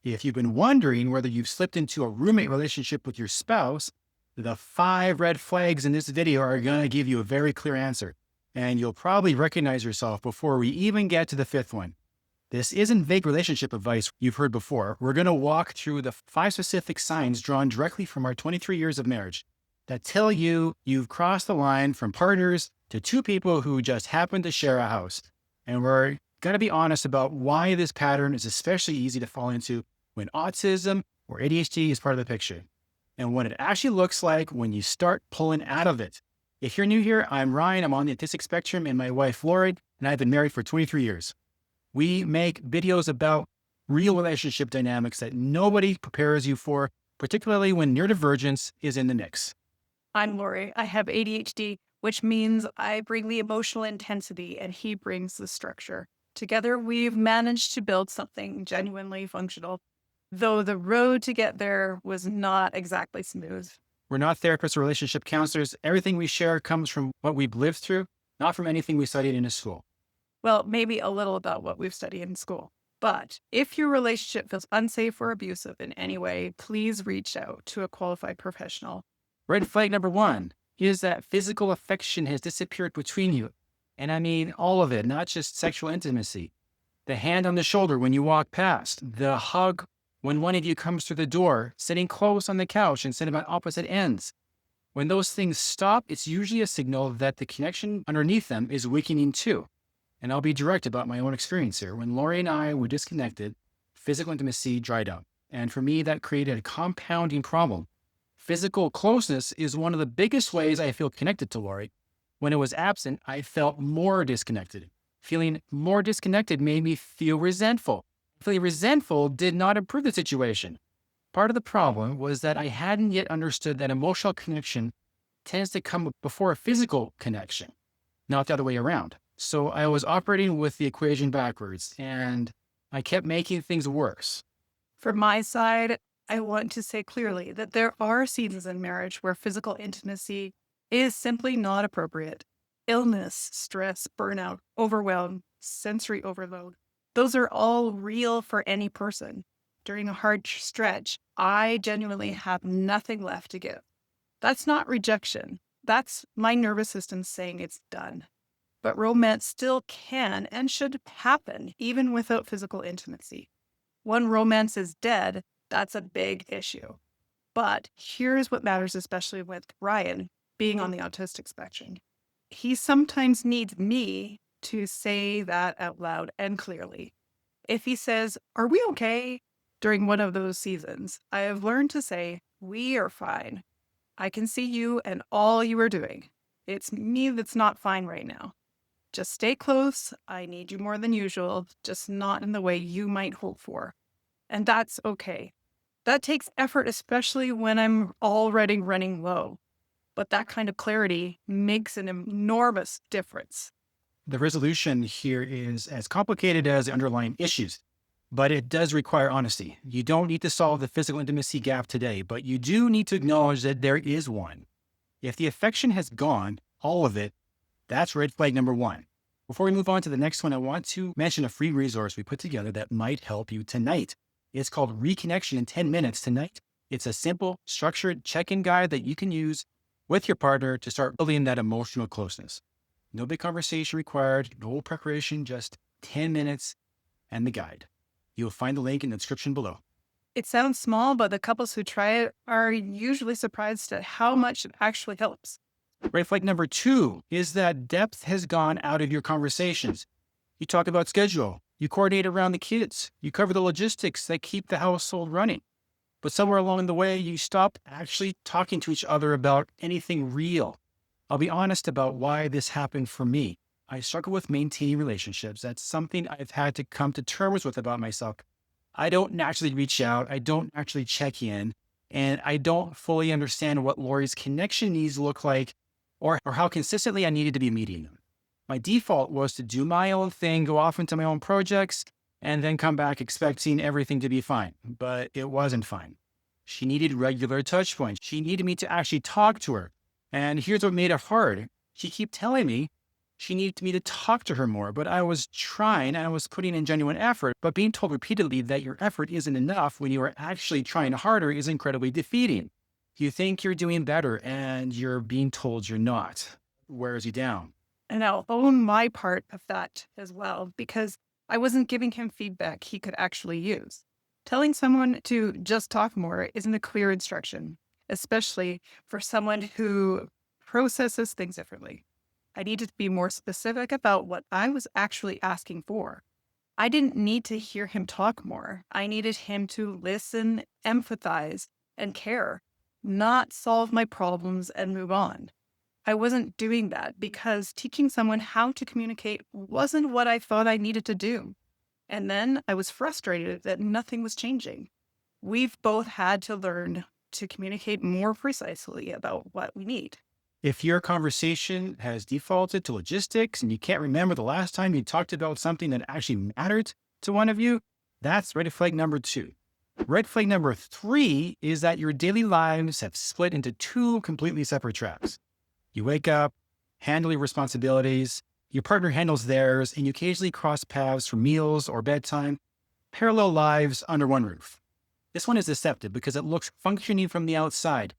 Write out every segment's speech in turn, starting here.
If you've been wondering whether you've slipped into a roommate relationship with your spouse, the 5 red flags in this video are going to give you a very clear answer, and you'll probably recognize yourself before we even get to the 5th one. This isn't vague relationship advice you've heard before. We're going to walk through the 5 specific signs drawn directly from our 23 years of marriage that tell you you've crossed the line from partners to 2 people who just happen to share a house. And we're going to be honest about why this pattern is especially easy to fall into when autism or ADHD is part of the picture, and what it actually looks like when you start pulling out of it. If you're new here, I'm Ryan. I'm on the autistic spectrum, and my wife, Lori, and I've been married for 23 years. We make videos about real relationship dynamics that nobody prepares you for, particularly when neurodivergence is in the mix. I'm Lori. I have ADHD, which means I bring the emotional intensity and he brings the structure. Together, we've managed to build something genuinely functional, though the road to get there was not exactly smooth. We're not therapists or relationship counselors. Everything we share comes from what we've lived through, not from anything we studied in a school. Well, maybe a little about what we've studied in school. But if your relationship feels unsafe or abusive in any way, please reach out to a qualified professional. Red flag number 1 is that physical affection has disappeared between you. And I mean all of it, not just sexual intimacy. The hand on the shoulder when you walk past, the hug when one of you comes through the door, sitting close on the couch instead of at opposite ends. When those things stop, it's usually a signal that the connection underneath them is weakening too. And I'll be direct about my own experience here. When Lori and I were disconnected, physical intimacy dried up. And for me, that created a compounding problem. Physical closeness is one of the biggest ways I feel connected to Lori. When it was absent, I felt more disconnected. Feeling more disconnected made me feel resentful. Feeling resentful did not improve the situation. Part of the problem was that I hadn't yet understood that emotional connection tends to come before a physical connection, not the other way around. So I was operating with the equation backwards, and I kept making things worse. From my side, I want to say clearly that there are seasons in marriage where physical intimacy is simply not appropriate. Illness, stress, burnout, overwhelm, sensory overload. Those are all real for any person. During a hard stretch, I genuinely have nothing left to give. That's not rejection. That's my nervous system saying it's done. But romance still can and should happen even without physical intimacy. When romance is dead, that's a big issue. But here's what matters, especially with Ryan being on the autistic spectrum. He sometimes needs me to say that out loud and clearly. If he says, "Are we okay?" during one of those seasons, I have learned to say, "We are fine. I can see you and all you are doing. It's me that's not fine right now. Just stay close. I need you more than usual, just not in the way you might hope for." And that's okay. That takes effort, especially when I'm already running low. But that kind of clarity makes an enormous difference. The resolution here is as complicated as the underlying issues, but it does require honesty. You don't need to solve the physical intimacy gap today, but you do need to acknowledge that there is one. If the affection has gone, all of it, that's red flag number 1. Before we move on to the next one, I want to mention a free resource we put together that might help you tonight. It's called Reconnection in 10 Minutes Tonight. It's a simple, structured check-in guide that you can use with your partner to start building that emotional closeness. No big conversation required, no preparation, just 10 minutes and the guide. You'll find the link in the description below. It sounds small, but the couples who try it are usually surprised at how much it actually helps. Red flag number 2 is that depth has gone out of your conversations. You talk about schedule, you coordinate around the kids, you cover the logistics that keep the household running. But somewhere along the way, you stop actually talking to each other about anything real. I'll be honest about why this happened for me. I struggle with maintaining relationships. That's something I've had to come to terms with about myself. I don't naturally reach out. I don't actually check in. And I don't fully understand what Lori's connection needs look like or how consistently I needed to be meeting them. My default was to do my own thing, go off into my own projects, and then come back expecting everything to be fine. But it wasn't fine. She needed regular touch points. She needed me to actually talk to her. And here's what made it hard. She kept telling me She needed me to talk to her more, but I was trying and I was putting in genuine effort. But being told repeatedly that your effort isn't enough when you are actually trying harder is incredibly defeating. You think you're doing better and you're being told you're not. Wears you down. And I'll own my part of that as well, because I wasn't giving him feedback he could actually use. Telling someone to just talk more isn't a clear instruction, especially for someone who processes things differently. I needed to be more specific about what I was actually asking for. I didn't need to hear him talk more. I needed him to listen, empathize, and care, not solve my problems and move on. I wasn't doing that because teaching someone how to communicate wasn't what I thought I needed to do. And then I was frustrated that nothing was changing. We've both had to learn to communicate more precisely about what we need. If your conversation has defaulted to logistics and you can't remember the last time you talked about something that actually mattered to one of you, that's red flag number 2. Red flag number 3 is that your daily lives have split into 2 completely separate tracks. You wake up, handle your responsibilities, your partner handles theirs, and you occasionally cross paths for meals or bedtime, parallel lives under one roof. This one is deceptive because it looks functioning from the outside.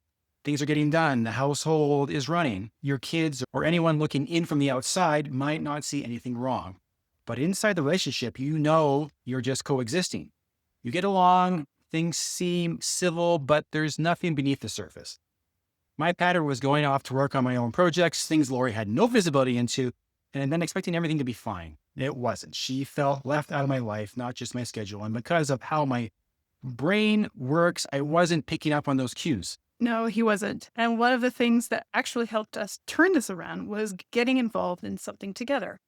Things are getting done, the household is running. Your kids or anyone looking in from the outside might not see anything wrong. But inside the relationship, you know you're just coexisting. You get along, things seem civil, but there's nothing beneath the surface. My pattern was going off to work on my own projects, things Lori had no visibility into, and then expecting everything to be fine. It wasn't. She felt left out of my life, not just my schedule. And because of how my brain works, I wasn't picking up on those cues. No, he wasn't. And one of the things that actually helped us turn this around was getting involved in something together.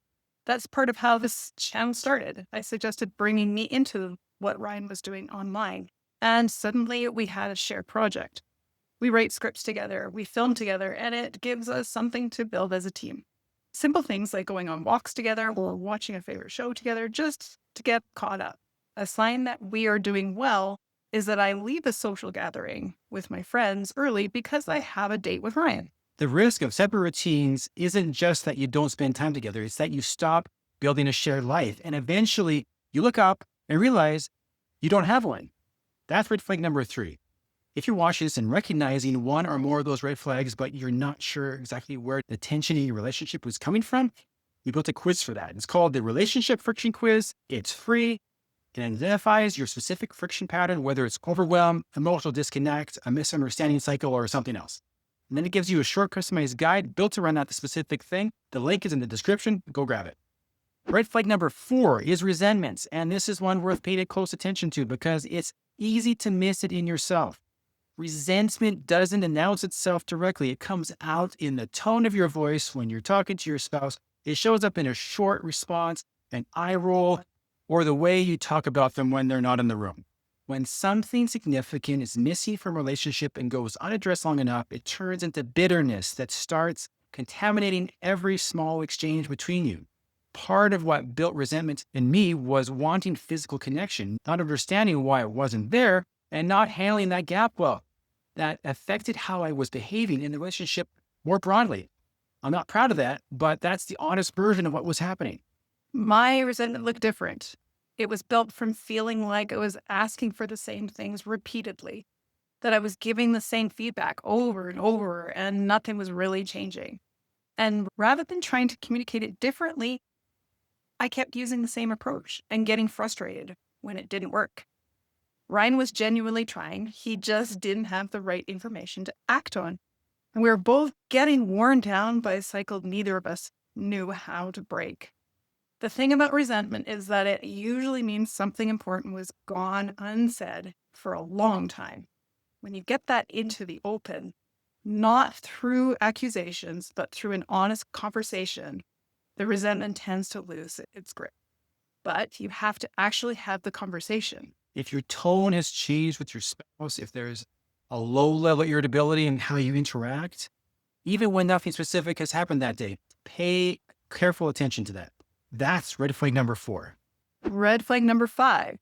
That's part of how this channel started. I suggested bringing me into what Ryan was doing online. And suddenly we had a shared project. We write scripts together, we film together, and it gives us something to build as a team. Simple things like going on walks together or watching a favorite show together just to get caught up. A sign that we are doing well is that I leave a social gathering with my friends early because I have a date with Ryan. The risk of separate routines isn't just that you don't spend time together, it's that you stop building a shared life. And eventually you look up and realize you don't have one. That's red flag number 3. If you're watching this and recognizing one or more of those red flags, but you're not sure exactly where the tension in your relationship was coming from, we built a quiz for that. It's called the Relationship Friction Quiz. It's free. It identifies your specific friction pattern, whether it's overwhelm, emotional disconnect, a misunderstanding cycle, or something else. And then it gives you a short customized guide built around that specific thing. The link is in the description. Go grab it. Red flag number 4 is resentment. And this is one worth paying close attention to because it's easy to miss it in yourself. Resentment doesn't announce itself directly. It comes out in the tone of your voice when you're talking to your spouse. It shows up in a short response, an eye roll, or the way you talk about them when they're not in the room. When something significant is missing from a relationship and goes unaddressed long enough, it turns into bitterness that starts contaminating every small exchange between you. Part of what built resentment in me was wanting physical connection, not understanding why it wasn't there, and not handling that gap well. That affected how I was behaving in the relationship more broadly. I'm not proud of that, but that's the honest version of what was happening. My resentment looked different. It was built from feeling like I was asking for the same things repeatedly, that I was giving the same feedback over and over, and nothing was really changing. And rather than trying to communicate it differently, I kept using the same approach and getting frustrated when it didn't work. Ryan was genuinely trying. He just didn't have the right information to act on. And we were both getting worn down by a cycle neither of us knew how to break. The thing about resentment is that it usually means something important was gone unsaid for a long time. When you get that into the open, not through accusations, but through an honest conversation, the resentment tends to lose its grip. But you have to actually have the conversation. If your tone has changed with your spouse, if there's a low level of irritability in how you interact, even when nothing specific has happened that day, pay careful attention to that. That's red flag number 4. Red flag number 5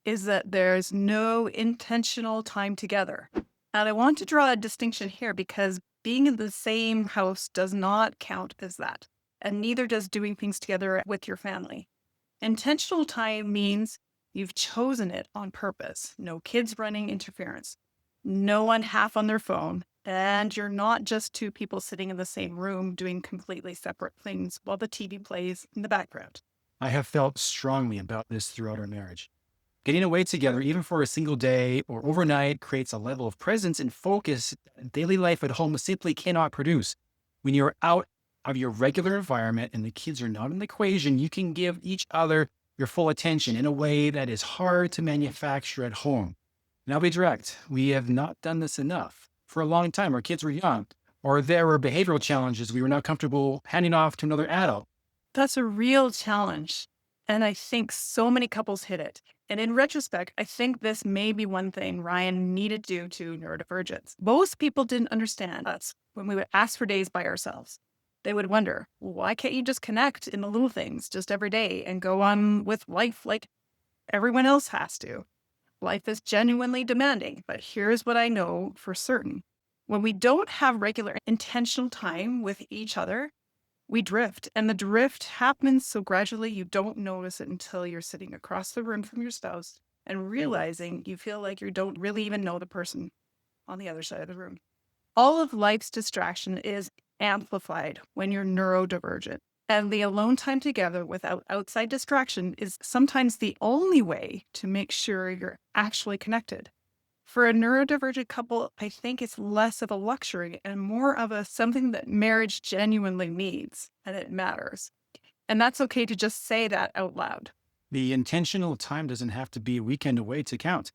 is that there's no intentional time together. And I want to draw a distinction here because being in the same house does not count as that. and neither does doing things together with your family. Intentional time means you've chosen it on purpose. No kids running interference, no one half on their phone, and you're not just two people sitting in the same room doing completely separate things while the TV plays in the background. I have felt strongly about this throughout our marriage. Getting away together, even for a single day or overnight, creates a level of presence and focus that daily life at home simply cannot produce. When you're out of your regular environment and the kids are not in the equation, you can give each other your full attention in a way that is hard to manufacture at home. And I'll be direct, we have not done this enough. For a long time, our kids were young, or there were behavioral challenges we were not comfortable handing off to another adult. That's a real challenge. And I think so many couples hit it. And in retrospect, I think this may be one thing Ryan needed due to neurodivergence. Most people didn't understand us when we would ask for days by ourselves. They would wonder, why can't you just connect in the little things just every day and go on with life like everyone else has to? Life is genuinely demanding, but here's what I know for certain. When we don't have regular intentional time with each other, we drift, and the drift happens so gradually you don't notice it until you're sitting across the room from your spouse and realizing you feel like you don't really even know the person on the other side of the room. All of life's distraction is amplified when you're neurodivergent. And the alone time together without outside distraction is sometimes the only way to make sure you're actually connected. For a neurodivergent couple, I think it's less of a luxury and more of a something that marriage genuinely needs and it matters. And that's okay to just say that out loud. The intentional time doesn't have to be a weekend away to count.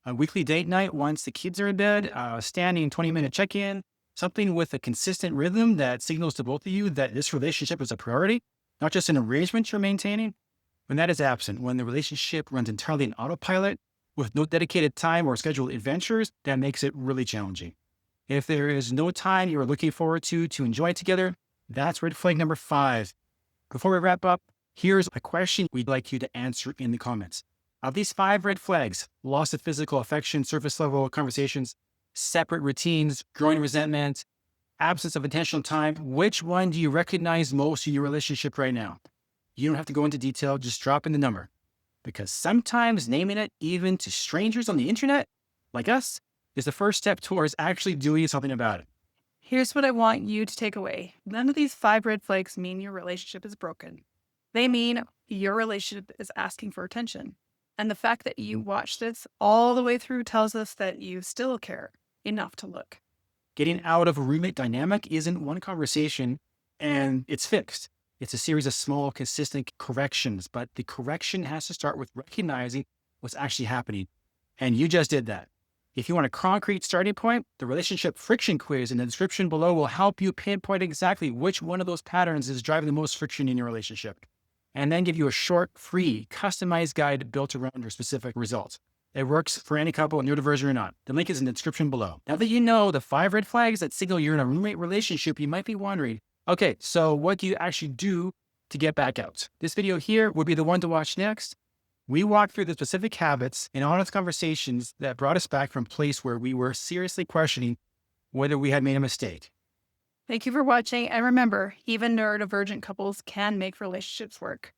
A weekly date night once the kids are in bed, a standing 20-minute check in, something with a consistent rhythm that signals to both of you that this relationship is a priority, not just an arrangement you're maintaining. When that is absent, when the relationship runs entirely on autopilot with no dedicated time or scheduled adventures, that makes it really challenging. If there is no time you are looking forward to enjoy together, that's red flag number 5. Before we wrap up, here's a question we'd like you to answer in the comments. Of these 5 red flags, loss of physical affection, surface level conversations, separate routines, growing resentment, absence of intentional time, which one do you recognize most in your relationship right now? You don't have to go into detail, just drop in the number. Because sometimes naming it, even to strangers on the internet, like us, is the first step towards actually doing something about it. Here's what I want you to take away. None of these 5 red flags mean your relationship is broken. They mean your relationship is asking for attention. And the fact that you watch this all the way through tells us that you still care enough to look. Getting out of a roommate dynamic isn't one conversation and it's fixed. It's a series of small, consistent corrections, but the correction has to start with recognizing what's actually happening. And you just did that. If you want a concrete starting point, the relationship friction quiz in the description below will help you pinpoint exactly which one of those patterns is driving the most friction in your relationship, and then give you a short, free, customized guide built around your specific results. It works for any couple, neurodivergent or not. The link is in the description below. Now that you know the 5 red flags that signal you're in a roommate relationship, you might be wondering, okay, so what do you actually do to get back out? This video here would be the one to watch next. We walked through the specific habits and honest conversations that brought us back from a place where we were seriously questioning whether we had made a mistake. Thank you for watching. And remember, even neurodivergent couples can make relationships work.